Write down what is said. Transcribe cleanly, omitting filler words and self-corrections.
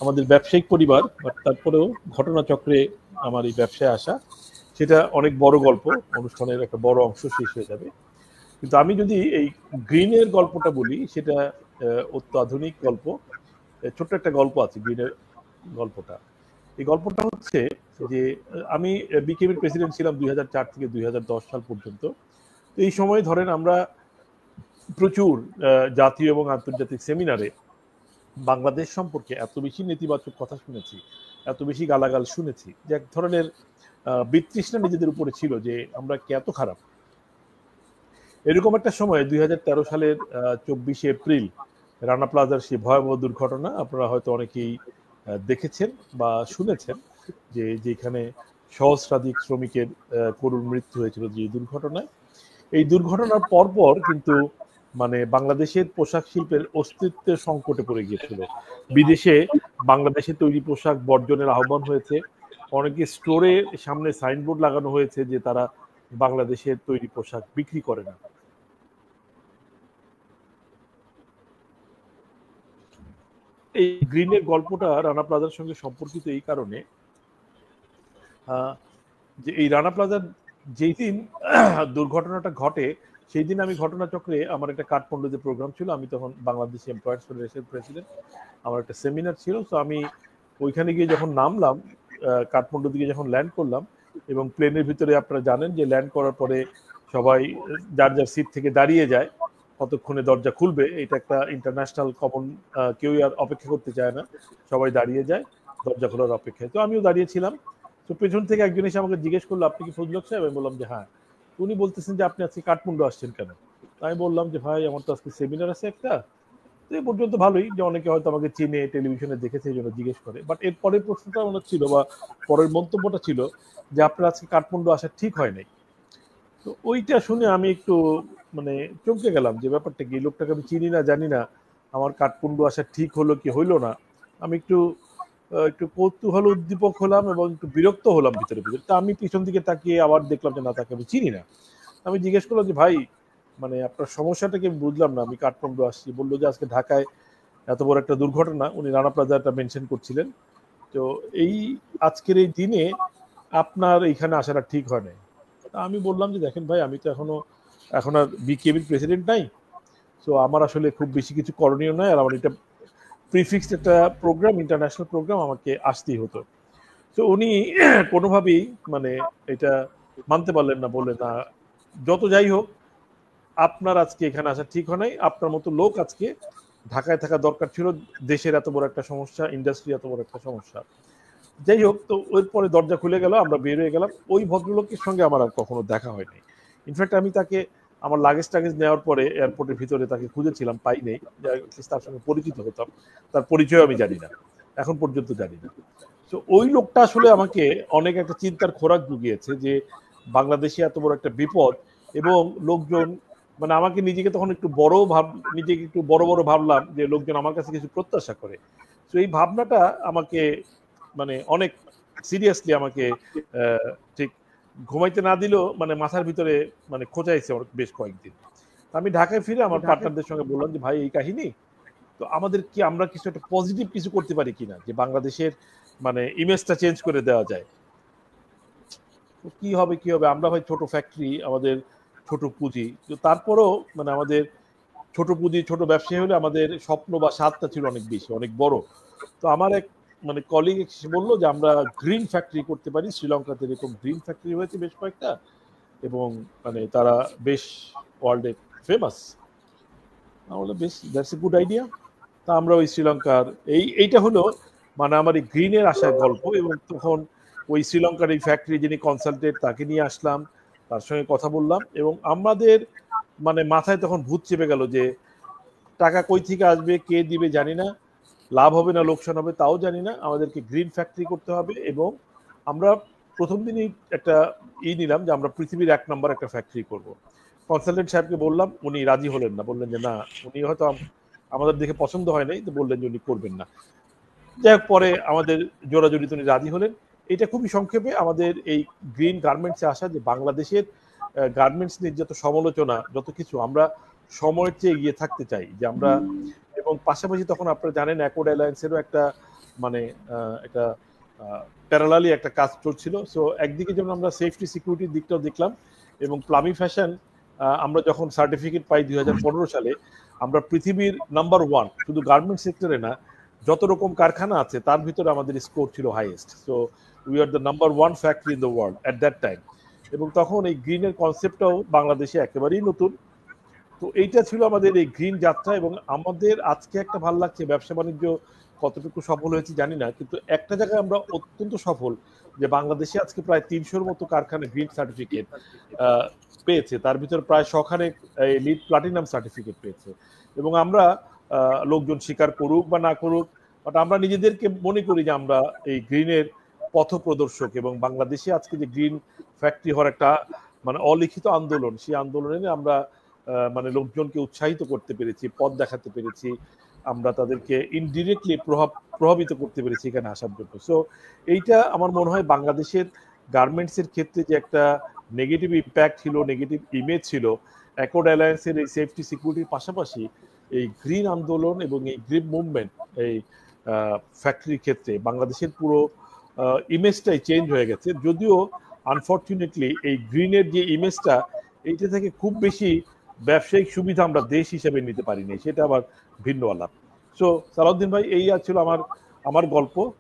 আমাদের ব্যবসায়িক পরিবার, বাট তারপরেও ঘটনাচক্রে আমার এই ব্যবসায় আসা, সেটা অনেক বড় গল্প, অনুষ্ঠানের একটা বড় অংশ শেষ হয়ে যাবে। কিন্তু আমি যদি এই গ্রিনের গল্পটা বলি, সেটা অত্যাধুনিক গল্প। ছোট্ট একটা গল্প আছে গ্রিনের গল্পটা। এই গল্পটা হচ্ছে যে আমি বিকেবির প্রেসিডেন্ট ছিলাম 2004 থেকে 2010 সাল পর্যন্ত। তো এই সময় ধরেন আমরা প্রচুর জাতীয় এবং আন্তর্জাতিক সেমিনারে বাংলাদেশ সম্পর্কে এত বেশি নেতিবাচক কথা শুনেছি, এত বেশি গালাগাল শুনেছি, যে এক ধরনের বিতৃষ্ণা নিজেদের উপরে ছিল যে আমরা কি এত খারাপ। এরকম একটা সময় 2013 সালের 24শে এপ্রিল রানা প্লাজার সেই ভয়াবহ দুর্ঘটনা আপনারা হয়তো অনেকেই দেখেছেন বা শুনেছেন, যে যেখানে সহস্রাধিক শ্রমিকের করুণ মৃত্যু হয়েছিল যে দুর্ঘটনায়। এই দুর্ঘটনার পরপর কিন্তু মানে বাংলাদেশের পোশাক শিল্পের অস্তিত্বের সংকটে পড়ে গিয়েছিল। বিদেশে বাংলাদেশে তৈরি পোশাক বর্জনের আহ্বান হয়েছে, অনেকে স্টোরে সামনে সাইনবোর্ড লাগানো হয়েছে যে তারা বাংলাদেশের তৈরি পোশাক বিক্রি করে না। এই গ্রিনের গল্পটা রানা প্লাজার সঙ্গে সম্পর্কিত এই কারণে যে এই রানা প্লাজার যেই দিন দুর্ঘটনাটা ঘটে, সেই দিন আমি ঘটনাচক্রে আমার একটা কাঠমান্ডুতে প্রোগ্রাম ছিল, আমি তখন বাংলাদেশ এমপ্লয়ার্স ফেডারেশনের প্রেসিডেন্ট, আমার একটা সেমিনার ছিল। তো আমি ওইখানে গিয়ে যখন নামলাম, কাঠমান্ডুর দিকে যখন ল্যান্ড করলাম, এবং প্লেনের ভিতরে আপনারা জানেন যে ল্যান্ড করার পরে সবাই যার যার সিট থেকে দাঁড়িয়ে যায়, কতক্ষণে দরজা খুলবে, এটা একটা ইন্টারন্যাশনাল কমন, কেউই আর অপেক্ষা করতে চায় না, সবাই দাঁড়িয়ে যায় দরজা খোলার অপেক্ষায়। তো আমিও দাঁড়িয়েছিলাম। তো পেছন থেকে একজন এসে আমাকে জিজ্ঞেস করলো, আপনি কি ফজলক সাহেব? আমি বললাম যে হ্যাঁ। উনি বলতেছেন যে আপনি আজকে কাঠমান্ডু আসছেন কেন? আমি বললাম যে ভাই আমার তো আজকে সেমিনার আছে একটা। তো এই পর্যন্ত ভালোই, যে অনেকে হয়তো আমাকে চিনে, টেলিভিশনে দেখেছে, এই জন্য জিজ্ঞেস করে। বাট এর পরের প্রশ্নটা আমার ছিল, বা পরের মন্তব্যটা ছিল যে আপনার আজকে কাঠমান্ডু আসা ঠিক হয় নাই। তো ওইটা শুনে আমি একটু মানে চমকে গেলাম, যে ব্যাপারটা কি, লোকটাকে আমি চিনি না, জানি না, আমার কাঠমান্ডু আসা ঠিক হলো কি হইলো না। আমি একটু একটু কৌতূহল উদ্দীপক হলাম এবং একটু বিরক্ত হলাম ভিতরে ভিতরে। তা আমি পিছন দিকে তাকিয়ে আবার দেখলাম যে না, তাকে আমি চিনি না। আমি জিজ্ঞেস করলাম যে ভাই, মানে আপনার সমস্যাটা কি আমি বুঝলাম না, আমি কাঠমান্ডু আসছি। বললো যে আজকে ঢাকায় এত বড় একটা দুর্ঘটনা, উনি রানা প্লাজাটা মেনশন করছিলেন, তো এই আজকের এই দিনে আপনার এইখানে আসাটা ঠিক হয় নাই। তা আমি বললাম যে দেখেন ভাই, আমি তো এখন আর বিকেবির প্রেসিডেন্ট নাই, তো আমার আসলে খুব বেশি কিছু করণীয় নাই, আর আমার এটা প্রিফিক্সড একটা প্রোগ্রাম, ইন্টারন্যাশনাল প্রোগ্রাম, আমাকে আসতেই হতো। তো উনি কোনোভাবেই মানে এটা মানতে পারলেন না, বললেন না, যত যাই হোক আপনার আজকে এখানে আসা ঠিক হয় নাই, আপনার মতো লোক আজকে ঢাকায় থাকা দরকার ছিল, দেশের এত বড় একটা সমস্যা, ইন্ডাস্ট্রি এত বড় একটা সমস্যা। যাই হোক, তো এরপরে দরজা খুলে গেল, আমরা বের হয়ে গেলাম। ওই ভদ্রলোকের সঙ্গে আমার আর কখনো দেখা হয়নি। ইনফ্যাক্ট আমি তাকে আমার লাগেজ টাগেজ নেওয়ার পরে এয়ারপোর্টের ভিতরে তাকে খুঁজেছিলাম, পাই নেই, তার সঙ্গে পরিচিত হতাম, তার পরিচয় আমি জানি না, এখন পর্যন্ত জানি না। তো ওই লোকটা আসলে আমাকে অনেক একটা চিন্তার খোরাক জুগিয়েছে, যে বাংলাদেশে এত বড় একটা বিপদ, এবং লোকজন মানে আমাকে নিজেকে তখন একটু নিজেকে একটু বড় বড় ভাবলাম, যে লোকজন আমার কাছে কিছু প্রত্যাশা করে। তো এই ভাবনাটা আমাকে মানে অনেক সিরিয়াসলি আমাকে ঠিক ঘুমাইতে না দিলেও মানে মাথার ভিতরে মানে খোঁচাইছে বেশ কয়েকদিন। আমি ঢাকায় ফিরে আমার পার্টনারদের সঙ্গে বললাম যে ভাই, এই কাহিনী, তো আমাদের কি, আমরা কিছু একটা পজিটিভ কিছু করতে পারি কিনা, যে বাংলাদেশের মানে ইমেজটা চেঞ্জ করে দেওয়া যায়। কি হবে কি হবে, আমরা ভাই ছোট ফ্যাক্টরি, আমাদের ছোট পুঁজি, তো তারপরেও মানে আমাদের ছোট পুঁজি, ছোট ব্যবসায়ী হলে আমাদের স্বপ্ন বা স্বাদটা ছিল অনেক বেশি, অনেক বড়। তো আমার এক মানে কলিগ এসে বললো যে আমরা গ্রিন ফ্যাক্টরি করতে পারি, শ্রীলঙ্কাতে এরকম গ্রিন ফ্যাক্টরি হয়েছে বেশ কয়েকটা, এবং মানে তারা বেশ ওয়ার্ল্ডে ফেমাস। আমরা বেশ, দ্যাটস এ গুড আইডিয়া। তা আমরা ওই শ্রীলঙ্কার এইটা হলো মানে আমার এই গ্রিনের আসার গল্প। এবং তখন ওই শ্রীলঙ্কার এই ফ্যাক্টরি যিনি কনসালটেন্ট, তাকে নিয়ে আসলাম, তার সঙ্গে কথা বললাম, এবং আমাদের মানে মাথায় তখন ভূত চেপে গেল, যে টাকা কই থেকে আসবে, কে দিবে জানি না, লাভ হবে না লোকসান হবে তাও জানি না, আমাদেরকে গ্রিন ফ্যাক্টরি করতে হবে। এবং আমরা প্রথম দিনই একটা নিলাম যে আমরা পৃথিবীর 1 নম্বর একটা ফ্যাক্টরি করব। কনসালটেন্ট সাহেবকে বললাম, উনি রাজি হলেন না, বললেন যে না, উনি হয়তো আমাদের দেখে পছন্দ হয় নাই, তো বললেন যে উনি করবেন না। যাই হোক, পরে আমাদের জোরাজুরিতে উনি রাজি হলেন। এটা খুবই সংক্ষেপে আমাদের এই গ্রিন গার্মেন্টসে আসা, যে বাংলাদেশের গার্মেন্টস নিয়ে যত সমালোচনা, যত কিছু, আমরা সময়ের চেয়ে এগিয়ে থাকতে চাই, যে আমরা, এবং পাশাপাশি তখন আপনারা জানেন অ্যাকোর্ড অ্যালায়েন্সেরও একটা মানে একটা প্যারালালি একটা কাজ চলছিল। সো একদিকে যেমন আমরা সেফটি সিকিউরিটির দিকটাও দেখলাম, এবং প্লামি ফ্যাশন আমরা যখন সার্টিফিকেট পাই 2015 সালে, আমরা পৃথিবীর নাম্বার 1, শুধু গার্মেন্টস সেক্টরে না, যত রকম কারখানা আছে তার ভিতরে আমাদের স্কোর ছিল highest. So we are the number 1 factory in the world at that time. এবং তখন এই গ্রিনের কনসেপ্টটাও বাংলাদেশে একেবারেই নতুন। তো এইটা ছিল আমাদের এই গ্রিন যাত্রা। এবং আমাদের আজকে একটা ভালো লাগছে, ব্যবসা বাণিজ্য কতটুকু সফল হয়েছে জানি না, কিন্তু একটা জায়গায় আমরা অত্যন্ত সফল, যে বাংলাদেশে আজকে প্রায় 300-র মতো কারখানা গ্রিন সার্টিফিকেট পেয়েছে, তার ভিতরে প্রায় 100খানে লিড প্লাটিনাম সার্টিফিকেট পেয়েছে। এবং আমরা লোকজন স্বীকার করুক বা না করুক, বাট আমরা নিজেদেরকে মনে করি যে আমরা এই গ্রিনের পথ প্রদর্শক। এবং বাংলাদেশে আজকে যে গ্রিন ফ্যাক্টরি হওয়ার একটা মানে অলিখিত আন্দোলন, সেই আন্দোলনে আমরা মানে লোকজনকে উৎসাহিত করতে পেরেছি, পথ দেখাতে পেরেছি, আমরা তাদেরকে ইনডিরেক্টলি প্রভাবিত করতে পেরেছি এখানে আসার জন্য। সো এইটা আমার মনে হয় বাংলাদেশের গার্মেন্টসের ক্ষেত্রে যে একটা নেগেটিভ ইম্প্যাক্ট ছিল, নেগেটিভ ইমেজ ছিল, অ্যাকর্ড অ্যালায়েন্সের এই সেফটি সিকিউরিটির পাশাপাশি এই গ্রিন আন্দোলন এবং এই গ্রিন মুভমেন্ট এই ফ্যাক্টরির ক্ষেত্রে বাংলাদেশের পুরো ইমেজটাই চেঞ্জ হয়ে গেছে। যদিও আনফর্চুনেটলি এই গ্রিনের যে ইমেজটা, এইটা থেকে খুব বেশি ব্যবসায়িক সুবিধা আমরা দেশ হিসেবে নিতে পারিনি, সেটা আবার ভিন্ন আলাপ। সো সালাউদ্দিন ভাই, এই ছিল আমার গল্প।